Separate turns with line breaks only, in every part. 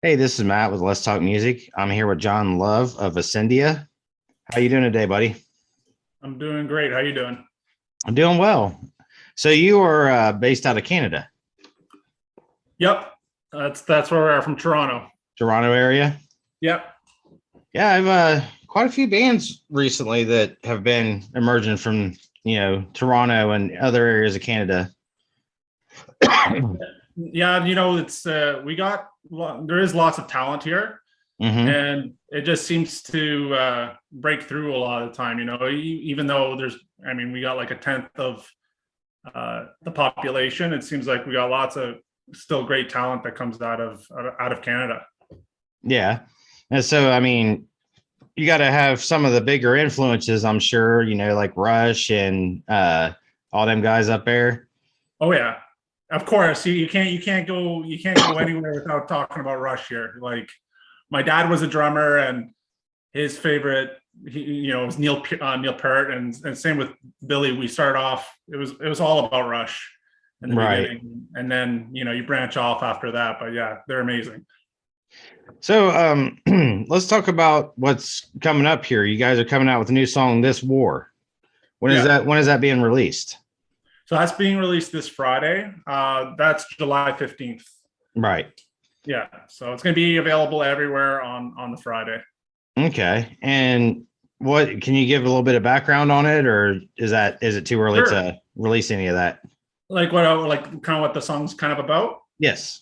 Hey, this is Matt with Let's Talk Music. I'm here with John Love of Ascendia. How you doing today, buddy?
I'm doing great. How you doing?
I'm doing well. So you are based out of Canada,
Yep, that's where we are from Toronto.
Toronto area.
Yep.
Yeah, I've quite a few bands recently that have been emerging from Toronto and other areas of Canada.
Yeah, it's there is lots of talent here,
Hmm.
and it just seems to break through a lot of the time. Even though we got like a tenth of the population. It seems like we got lots of still great talent that comes out of Canada.
Yeah, and so I mean, you got to have some of the bigger influences, I'm sure. Like Rush and all them guys up there.
Oh yeah, of course. You can't go anywhere without talking about Rush here. Like my dad was a drummer, and his favorite, was Neil Peart, and same with Billy. We started off. It was all about Rush in the
Right.
beginning, and then you branch off after that. But yeah, they're amazing.
So let's talk about what's coming up here. You guys are coming out with a new song, "This War." When is
Yeah.
that? When is that being released?
So that's being released this Friday. That's July 15th.
Right.
Yeah. So it's going to be available everywhere on the Friday.
Okay. And what can you give a little bit of background on it, or is it too early
Sure.
to release any of that?
Like kind of what the song's kind of about.
Yes.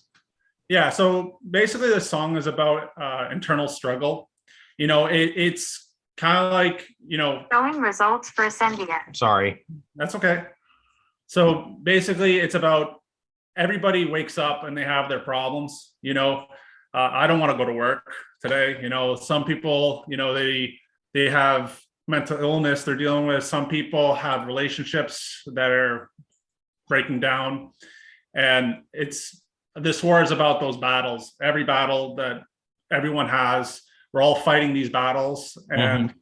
Yeah. So basically, the song is about internal struggle. It's kind of like
Showing results for Ascendia.
Sorry.
that's okay. So basically, it's about everybody wakes up and they have their problems. I don't want to go to work today. Some people, they have mental illness they're dealing with. Some people have relationships that are breaking down, and it's this war is about those battles. Every battle that everyone has, we're all fighting these battles,
Hmm.
and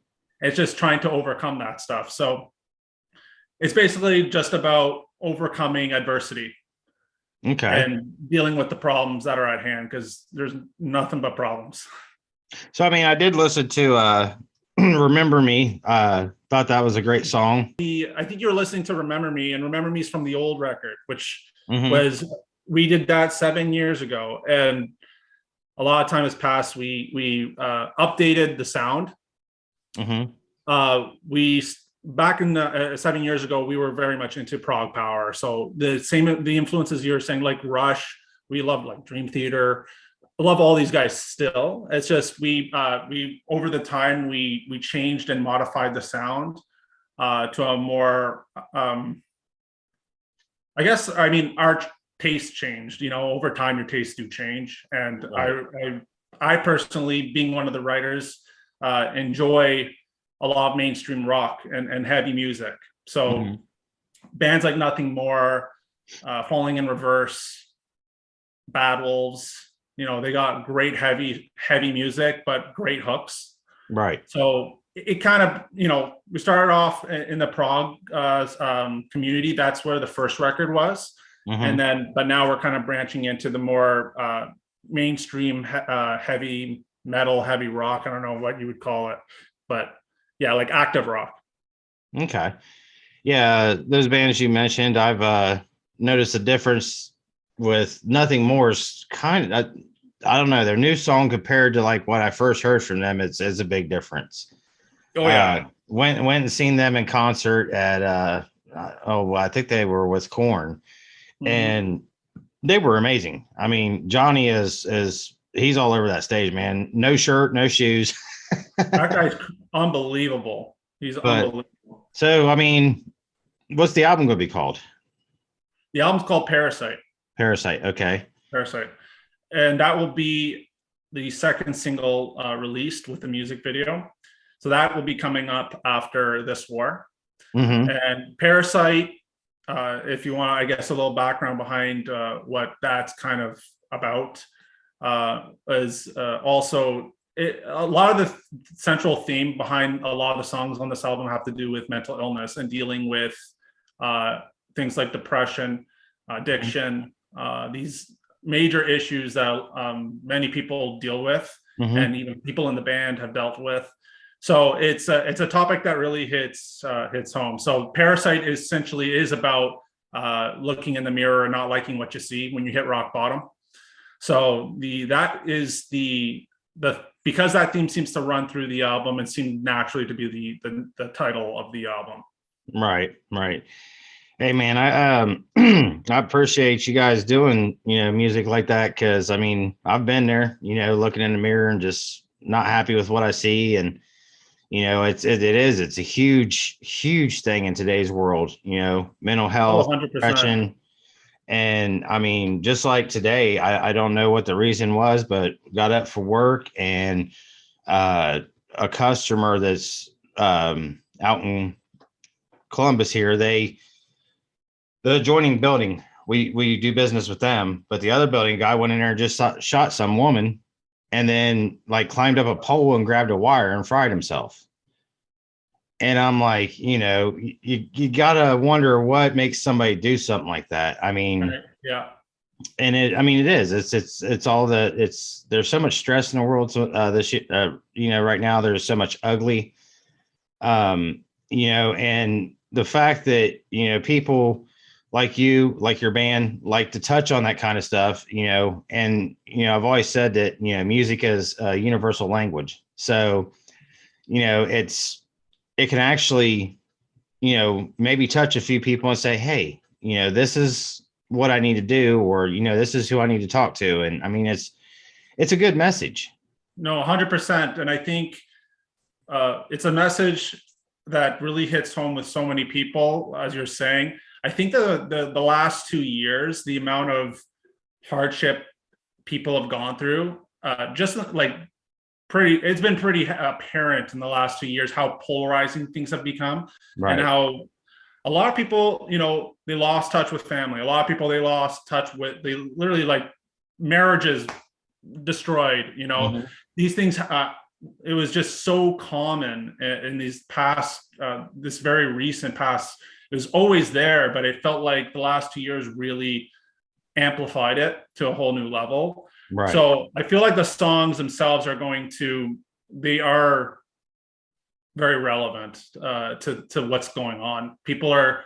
it's just trying to overcome that stuff. So it's basically just about overcoming adversity
Okay.
and dealing with the problems that are at hand, because there's nothing but problems.
So I mean, I did listen to "Remember Me." Thought that was a great song.
I think you're listening to Remember Me, and Remember Me is from the old record, which
Hmm.
was we did that 7 years ago, and a lot of time has passed. We updated the sound.
Hmm.
We back in the 7 years ago, we were very much into prog power. So the influences you're saying, like Rush, we love like Dream Theater. I love all these guys still. It's just we over the time we changed and modified the sound to a more our taste changed. Over time your tastes do change, and
Right.
I personally, being one of the writers, enjoy a lot of mainstream rock and heavy music. So
Hmm.
bands like Nothing More, Falling in Reverse, Bad Wolves, they got great heavy music, but great hooks.
Right.
So it kind of, we started off in the prog community. That's where the first record was.
Hmm.
But now we're kind of branching into the more mainstream heavy metal, heavy rock. I don't know what you would call it, but yeah, like active rock.
Okay. Yeah, those bands you mentioned, I've noticed a difference with Nothing More's kind of. I don't know, their new song compared to like what I first heard from them. It's a big difference.
Oh yeah.
Went and seen them in concert at I think they were with Corn,
Mm-hmm.
and they were amazing. I mean, Johnny is he's all over that stage, man. No shirt, no shoes.
That guy's unbelievable. He's
But
unbelievable.
so I mean, what's the album going to be called?
The album's called Parasite.
Parasite. Okay.
Parasite. And that will be the second single released with the music video. So that will be coming up after This War.
Mm-hmm.
And Parasite, if you want, I guess, a little background behind what that's kind of about, is also a lot of the central theme behind a lot of the songs on this album have to do with mental illness and dealing with uh, things like depression, addiction, these major issues that many people deal with,
Mhm.
and even people in the band have dealt with. So it's a topic that really hits home. So Parasite essentially is about looking in the mirror and not liking what you see when you hit rock bottom. So that is the because that theme seems to run through the album and seemed naturally to be the title of the album.
Right, right. Hey man, I appreciate you guys doing, music like that, because I mean, I've been there, looking in the mirror and just not happy with what I see. And it's a huge thing in today's world, mental
Oh,
health,
100%.
depression. And I mean, just like today, I don't know what the reason was, but got up for work, and a customer that's out in Columbus here, the adjoining building, we do business with them, but the other building guy went in there and just shot some woman, and then like climbed up a pole and grabbed a wire and fried himself. And I'm like, you gotta wonder what makes somebody do something like that. I mean,
Right. Yeah.
and it is, it's all there's so much stress in the world. So right now there's so much ugly, and the fact that, people like you, like your band, like to touch on that kind of stuff, and, I've always said that, music is a universal language. So, it can actually, maybe touch a few people and say, hey, this is what I need to do, or, this is who I need to talk to. And I mean, it's a good message.
No, 100%. And I think it's a message that really hits home with so many people, as you're saying. I think the last 2 years, the amount of hardship people have gone through, just like it's been pretty apparent in the last 2 years how polarizing things have become,
Right.
and how a lot of people, they lost touch with family. A lot of people, they lost touch with, they literally, like, marriages destroyed,
Mhm.
these things. It was just so common in these past, this very recent past. It was always there, but it felt like the last 2 years really amplified it to a whole new level.
Right.
So I feel like the songs themselves they are very relevant to what's going on. People are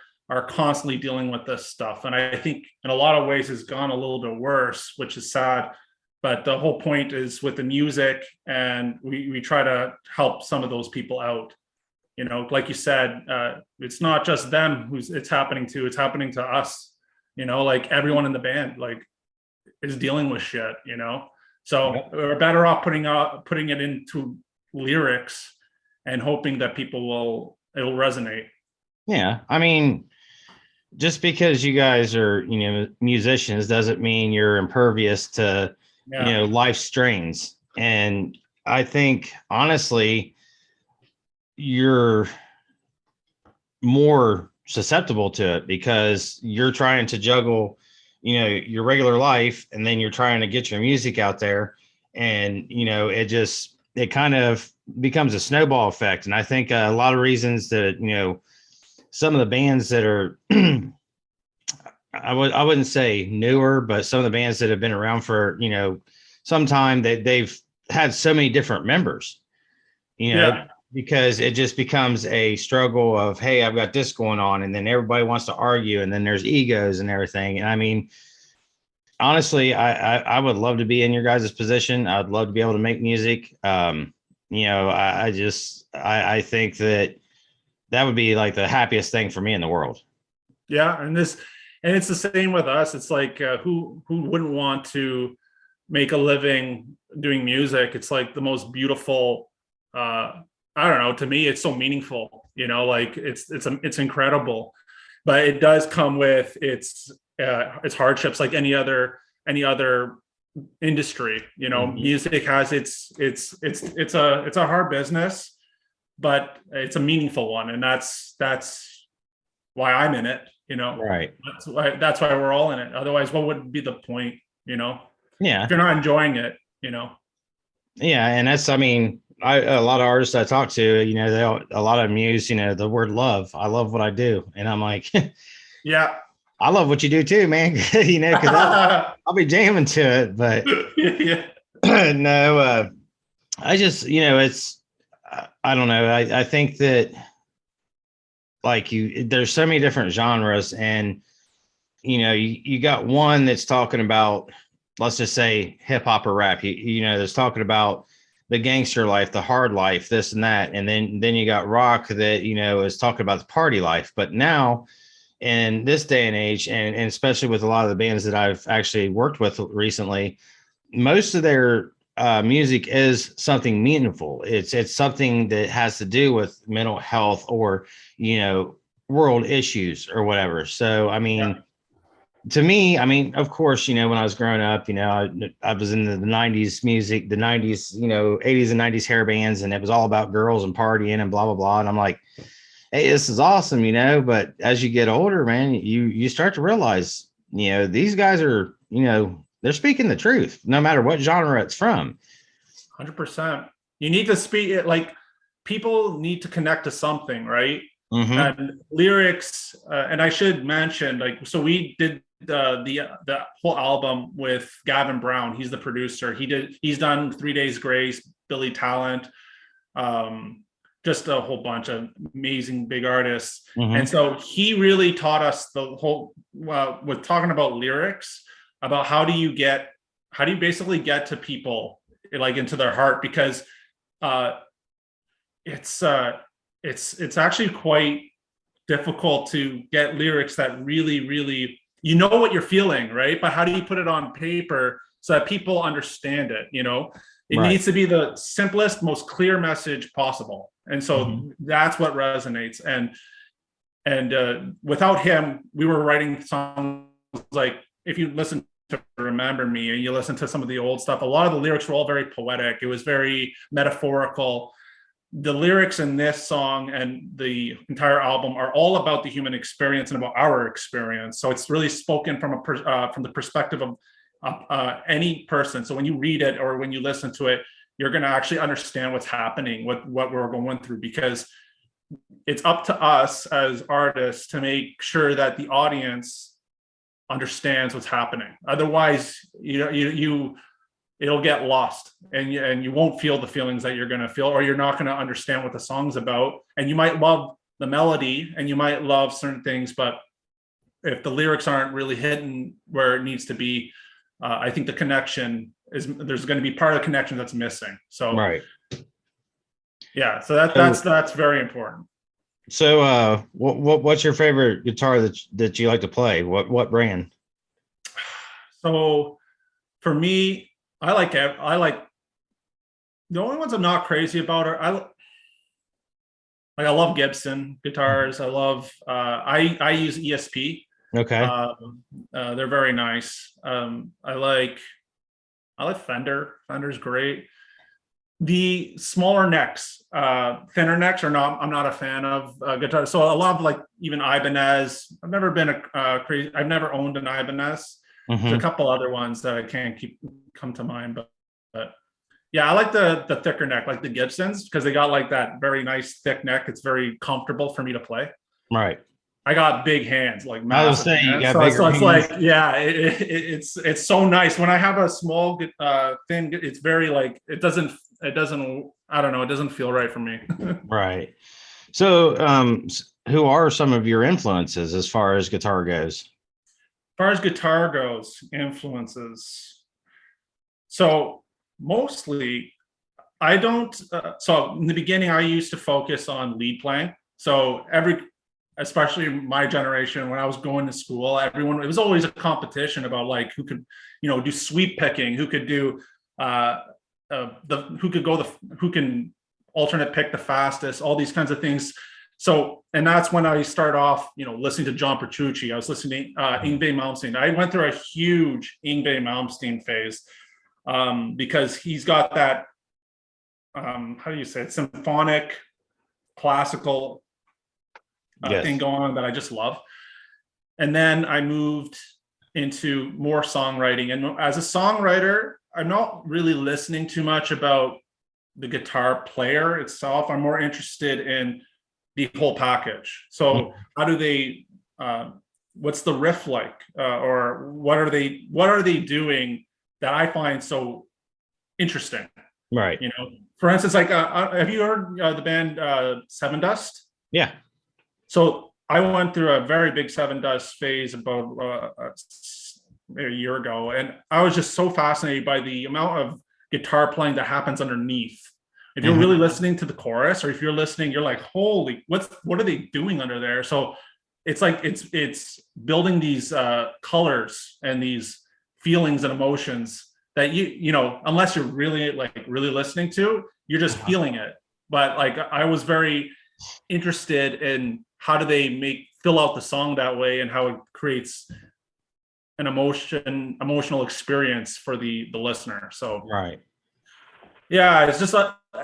constantly dealing with this stuff, and I think in a lot of ways it's gone a little bit worse, which is sad. But the whole point is with the music, and we try to help some of those people out. Like you said, it's not just them it's happening to. It's happening to us. Like everyone in the band, like, is dealing with shit. So
Yep.
we're better off putting it into lyrics and hoping that it'll resonate.
Yeah. I mean, just because you guys are, musicians doesn't mean you're impervious to,
Yeah.
life strains. And I think honestly, you're more susceptible to it because you're trying to juggle, your regular life, and then you're trying to get your music out there. And, it kind of becomes a snowball effect. And I think a lot of reasons that, some of the bands that are, I wouldn't say newer, but some of the bands that have been around for, some time, they've had so many different members,
Yeah.
because it just becomes a struggle of, hey, I've got this going on, and then everybody wants to argue, and then there's egos and everything. And I mean, honestly, I would love to be in your guys' position. I'd love to be able to make music. I think that would be like the happiest thing for me in the world.
Yeah. And it's the same with us. It's like, who wouldn't want to make a living doing music? It's like the most beautiful, I don't know, to me it's so meaningful, like it's incredible. But it does come with its hardships, like any other industry.
Mhm.
Music has it's a hard business, but it's a meaningful one, and that's why I'm in it.
Right.
That's why we're all in it. Otherwise, what would be the point? If
Yeah.
you're not enjoying it.
Yeah. And that's, I mean, a lot of artists I talk to, a lot of them use, the word love. I love what I do. And I'm like,
Yeah.
I love what you do too, man. You know, because I'll be jamming to it, but
Yeah.
no, I just, you know, I don't know. I think that like there's so many different genres, and you know, you got one that's talking about, let's just say hip hop or rap. You know, that's talking about the gangster life, the hard life, this and that, and then you got rock that, you know, is talking about the party life. But now in this day and age, and especially with a lot of the bands that I've actually worked with recently, most of their music is something meaningful. It's something that has to do with mental health or, you know, world issues or whatever. So I
Yeah.
mean, to me, I mean, of course, you know, when I was growing up, you know, I was in the 90s music, the 90s, you know, 80s and 90s hair bands, and it was all about girls and partying and blah blah blah. And I'm like, hey, this is awesome, you know. But as you get older, man, you start to realize, you know, these guys are, you know, they're speaking the truth, no matter what genre it's from.
100%. You need to speak it, like people need to connect to something, right?
Mm-hmm.
And lyrics, and I should mention, like, so we did the whole album with Gavin Brown. He's the producer. He's done 3 Days Grace, Billy Talent, just a whole bunch of amazing big artists.
Mm-hmm.
And so he really taught us the whole with talking about lyrics, about how do you basically get to people, like into their heart, because it's actually quite difficult to get lyrics that really, you know what you're feeling, right? But how do you put it on paper so that people understand it? You know, it
Right.
needs to be the simplest, most clear message possible. And so
Mm-hmm.
that's what resonates. And without him, we were writing songs like, if you listen to Remember Me and you listen to some of the old stuff, a lot of the lyrics were all very poetic. It was very metaphorical. The lyrics in this song and the entire album are all about the human experience and about our experience. So it's really spoken from the perspective of any person. So when you read it or when you listen to it, you're going to actually understand what's happening, what we're going through, because it's up to us as artists to make sure that the audience understands what's happening. Otherwise, it'll get lost, and you won't feel the feelings that you're going to feel, or you're not going to understand what the song's about. And you might love the melody and you might love certain things, but if the lyrics aren't really hitting where it needs to be, I think the connection there's going to be part of the connection that's missing. So
Right.
yeah, so that's very important.
So what's your favorite guitar that you like to play? What brand?
So for me, I like the only ones I'm not crazy about are I love Gibson guitars. I love I use ESP.
Okay.
They're very nice. I like Fender. Fender's great. The smaller necks, thinner necks I'm not a fan of guitars. So a lot of, like, even Ibanez. I've never been I've never owned an Ibanez.
Mm-hmm.
There's a couple other ones that I can't come to mind, but yeah, I like the thicker neck, like the Gibsons, because they got like that very nice thick neck. It's very comfortable for me to play.
Right.
I got big hands, like
I was
massive
saying you
hands.
got bigger
So it's
hands.
like, yeah, it's so nice. When I have a small thing, it's very, like, it doesn't I don't know, it doesn't feel right for me.
Right. So who are some of your influences as far as guitar goes?
As far as guitar goes, influences. So mostly I don't so in the beginning I used to focus on lead playing. So especially my generation, when I was going to school, it was always a competition about, like, who could, do sweep picking, who could do who can alternate pick the fastest, all these kinds of things. So, and that's when I start off, listening to John Petrucci. I was listening to Yngwie Malmsteen. I went through a huge Yngwie Malmsteen phase because he's got that, how do you say it, symphonic, classical
Yes.
thing going on that I just love. And then I moved into more songwriting. And as a songwriter, I'm not really listening too much about the guitar player itself. I'm more interested in the whole package. So how do they what's the riff like, or what are they doing that I find so interesting?
Right.
You know, for instance, like have you heard the band Seven Dust?
Yeah.
So I went through a very big Seven Dust phase about a year ago, and I was just so fascinated by the amount of guitar playing that happens underneath. If you're really listening to the chorus, or if you're listening, you're like, holy, what are they doing under there? So it's like it's building these colors and these feelings and emotions that you know, unless you're really listening to, you're just feeling it. But like I was very interested in how do they fill out the song that way, and how it creates an emotional experience for the listener. So
right.
Yeah, it's just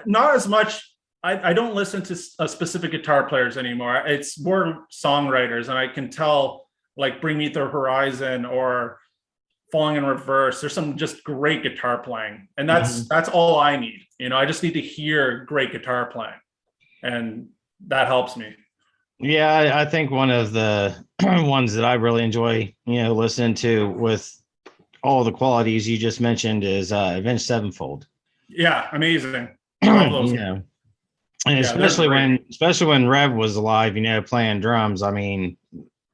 not as much. I don't listen to specific guitar players anymore. It's more songwriters, and I can tell, like Bring Me the Horizon or Falling in Reverse. There's some just great guitar playing, and that's all I need. You know, I just need to hear great guitar playing, and that helps me.
Yeah, I think one of the ones that I really enjoy, listening to with all the qualities you just mentioned is Avenged Sevenfold.
Yeah, amazing. Love those.
And
Yeah,
especially when Rev was alive, playing drums. I mean,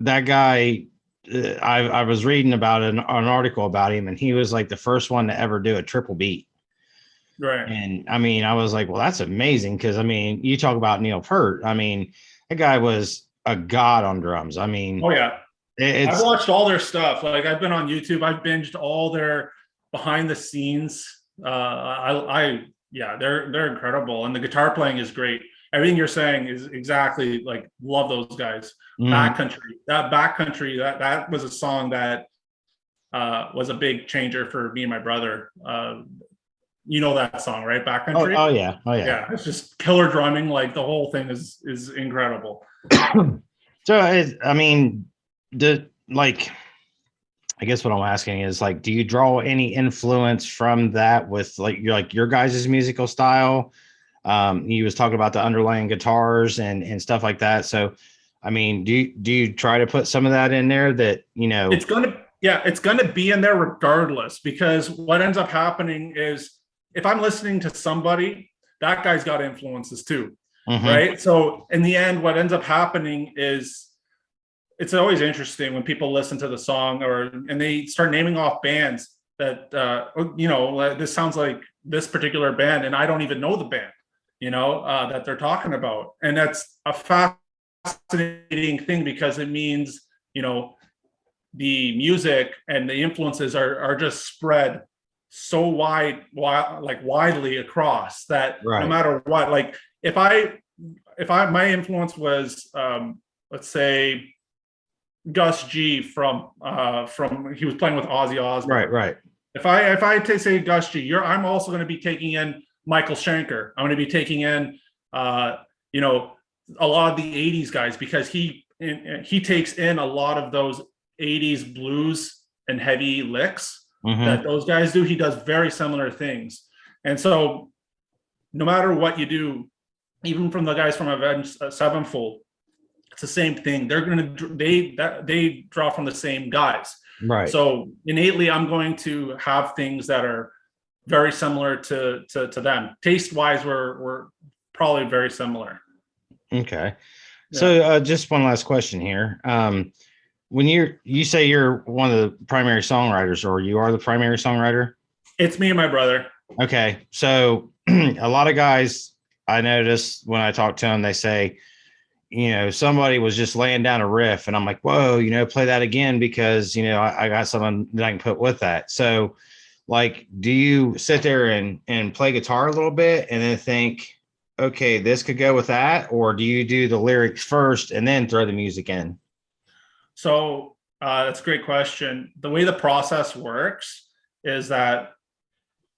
that guy. I was reading about an article about him, and he was like the first one to ever do a triple beat.
Right.
And I mean, I was like, well, that's amazing, because I mean, you talk about Neil Peart. I mean, that guy was a god on drums. I mean,
oh yeah, I've watched all their stuff. Like I've been on YouTube. I've binged all their behind the scenes. Yeah, they're incredible, and the guitar playing is great. Everything you're saying is exactly like, love those guys. Backcountry, that was a song that was a big changer for me and my brother. You know that song, right? Backcountry.
Oh yeah.
Yeah, it's just killer drumming. Like the whole thing is incredible.
So I mean, I guess what I'm asking is, like, do you draw any influence from that with your guys' musical style? You was talking about the underlying guitars and stuff like that. So, I mean, do you try to put some of that in there that,
it's gonna be in there regardless, because what ends up happening is if I'm listening to somebody, that guy's got influences too. Right. So in the end, what ends up happening is, it's always interesting when people listen to the song and they start naming off bands that, this sounds like this particular band, and I don't even know the band, that they're talking about. And that's a fascinating thing, because it means, the music and the influences are just spread so widely across that no matter what, like if my influence was, let's say, Gus G from he was playing with Ozzy Osbourne.
Right.
If I say Gus G, I'm also going to be taking in Michael Schenker. I'm going to be taking in a lot of the 80s guys, because he takes in a lot of those 80s blues and heavy licks that those guys do. He does very similar things. And so no matter what you do, even from the guys from Avenged Sevenfold, it's the same thing. They draw from the same guys.
Right.
So innately, I'm going to have things that are very similar to them. Taste wise, we're probably very similar.
Okay. Yeah. So just one last question here. When you say you're one of the primary songwriters, or you are the primary songwriter?
It's me and my brother.
Okay. So a lot of guys, I notice when I talk to them, they say, somebody was just laying down a riff, and I'm like, whoa, play that again, because, I got something that I can put with that. So, like, do you sit there and play guitar a little bit and then think, okay, this could go with that? Or do you do the lyrics first and then throw the music in?
So that's a great question. The way the process works is that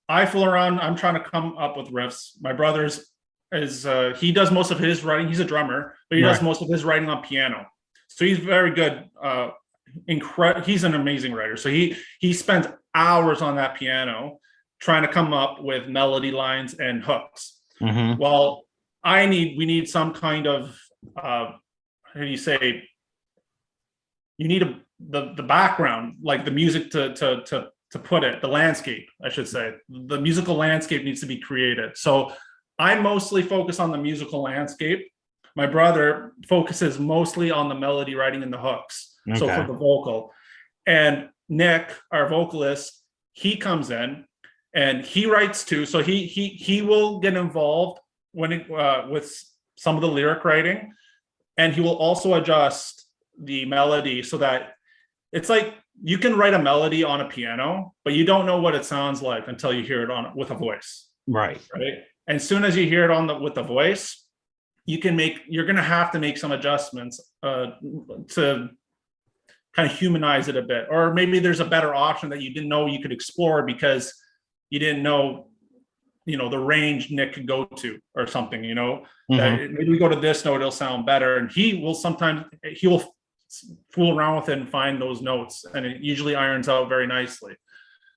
I fool around. I'm trying to come up with riffs. My brother's he does most of his writing. He's a drummer, but he does most of his writing on piano. So he's very good. He's an amazing writer. So he spends hours on that piano trying to come up with melody lines and hooks. Well, we need some kind of how do you say, you need the background, like the music to put it, the landscape, I should say. The musical landscape needs to be created. So I mostly focus on the musical landscape. My brother focuses mostly on the melody writing and the hooks. So for the vocal. And Nick, our vocalist, he comes in and he writes too. So he will get involved with some of the lyric writing, and he will also adjust the melody so that it's like you can write a melody on a piano, but you don't know what it sounds like until you hear it with a voice.
Right.
And as soon as you hear it with the voice, you're going to have to make some adjustments to kind of humanize it a bit. Or maybe there's a better option that you didn't know you could explore because you didn't know, the range Nick could go to or something, that maybe we go to this note, it'll sound better. And he will fool around with it and find those notes, and it usually irons out very nicely.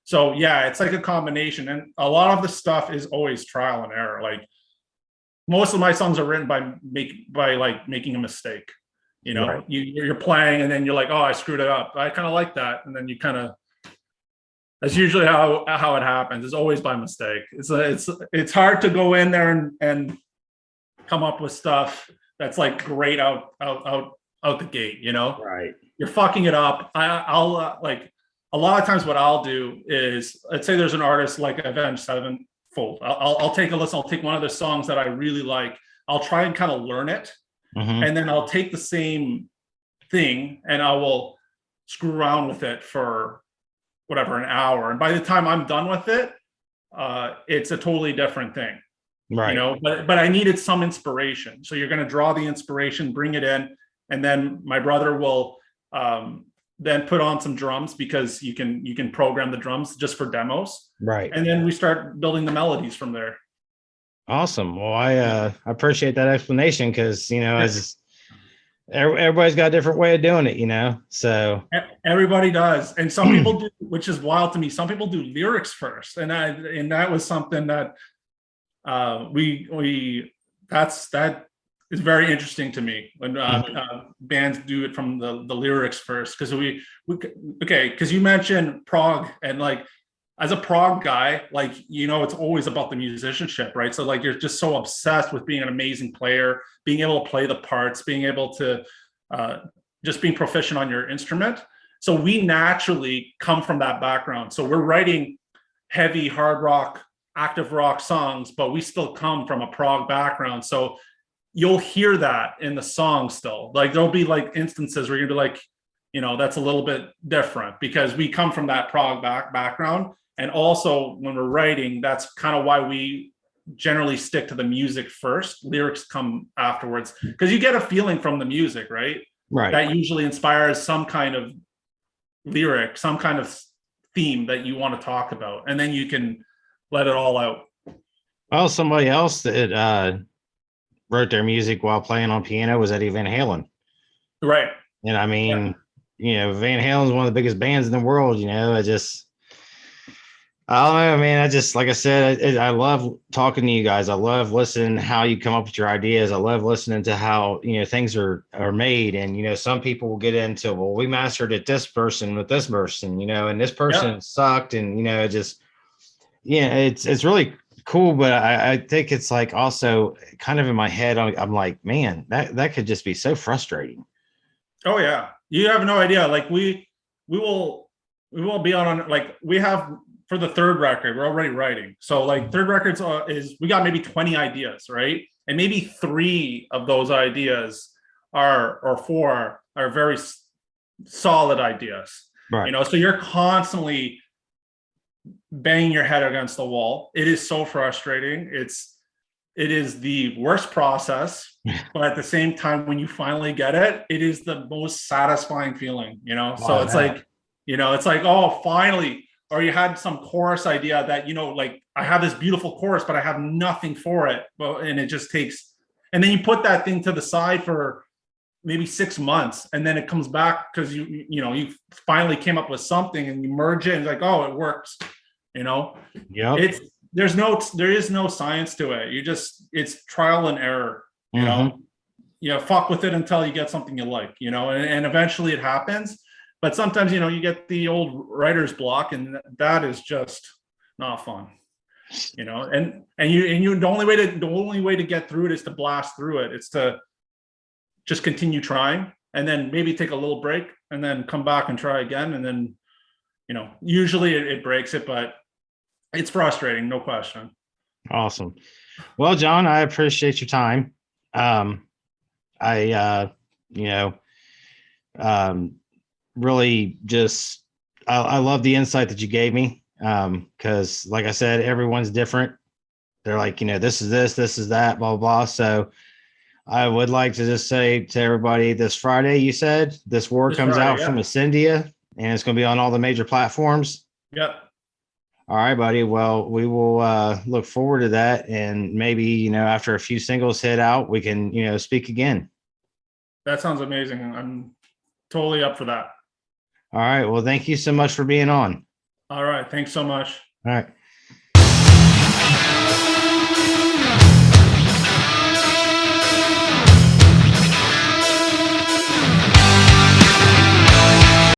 So yeah, it's like a combination, and a lot of the stuff is always trial and error. Like most of my songs are written by making a mistake. Right. You're playing and then you're like, oh, I screwed it up. I kind of like that, and then you kind of. That's usually how it happens. It's always by mistake. It's hard to go in there and come up with stuff that's like great out the gate.
Right.
You're fucking it up. I'll like a lot of times what I'll do is, let's say there's an artist like Avenged Sevenfold. I'll take a listen. I'll take one of the songs that I really like. I'll try and kind of learn it, and then I'll take the same thing and I will screw around with it for whatever, an hour. And by the time I'm done with it, it's a totally different thing.
Right.
But I needed some inspiration. So you're going to draw the inspiration, bring it in, and then my brother will then put on some drums, because you can program the drums just for demos.
Right.
And then we start building the melodies from there.
Awesome. Well, I appreciate that explanation, because as everybody's got a different way of doing it, so
everybody does. And some people do, which is wild to me, some people do lyrics first, and that was something that that is very interesting to me when bands do it from the lyrics first, because because you mentioned prog, and like as a prog guy, like it's always about the musicianship, right? So like you're just so obsessed with being an amazing player, being able to play the parts, being able to just being proficient on your instrument. So we naturally come from that background. So we're writing heavy hard rock, active rock songs, but we still come from a prog background. So you'll hear that in the song still. Like there'll be like instances where you're gonna be like, that's a little bit different, because we come from that prog background. And also when we're writing, that's kind of why we generally stick to the music first. Lyrics come afterwards, because you get a feeling from the music, right?
Right.
That usually inspires some kind of lyric, some kind of theme that you want to talk about, and then you can let it all out.
Well, somebody else that wrote their music while playing on piano was Eddie Van Halen.
Right.
And I mean, Van Halen's one of the biggest bands in the world. I don't know, man. Like I said, I love talking to you guys. I love listening how you come up with your ideas. I love listening to how, things are made. And, some people will get into, well, we mastered it this person with this person, and this person sucked. And, it's really cool. But I think it's like also kind of in my head, I'm like, man, that could just be so frustrating. Oh, yeah.
You have no idea. Like we will be on, like we have, for the third record, we're already writing. So like third records we got maybe 20 ideas, right? And maybe 3 of those ideas or 4 are very solid ideas.
Right.
So you're constantly banging your head against the wall. It is so frustrating. It is the worst process, but at the same time, when you finally get it, it is the most satisfying feeling,
Wow,
so it's like, it's like, oh, finally. Or you had some chorus idea that, like I have this beautiful chorus, but I have nothing for it. And it just takes, and then you put that thing to the side for maybe 6 months, and then it comes back because you finally came up with something, and you merge it and it's like, oh, it works.
Yeah.
There is no science to it. It's trial and error, fuck with it until you get something you like, and eventually it happens. But sometimes, you get the old writer's block, and that is just not fun, and the only way to get through it is to blast through it. It's to just continue trying, and then maybe take a little break and then come back and try again. And then, usually it breaks it, but it's frustrating, no question.
Awesome. Well, John, I appreciate your time. Really just, I love the insight that you gave me. Cause like I said, everyone's different. They're like, this is this is that, blah, blah. So I would like to just say to everybody, this Friday, you said this war comes
Friday,
out from Ascendia, and it's going to be on all the major platforms.
Yep.
All right, buddy. Well, we will look forward to that. And maybe, after a few singles hit out, we can, speak again.
That sounds amazing. I'm totally up for that.
All right. Well, thank you so much for being on.
All right. Thanks so much.
All right.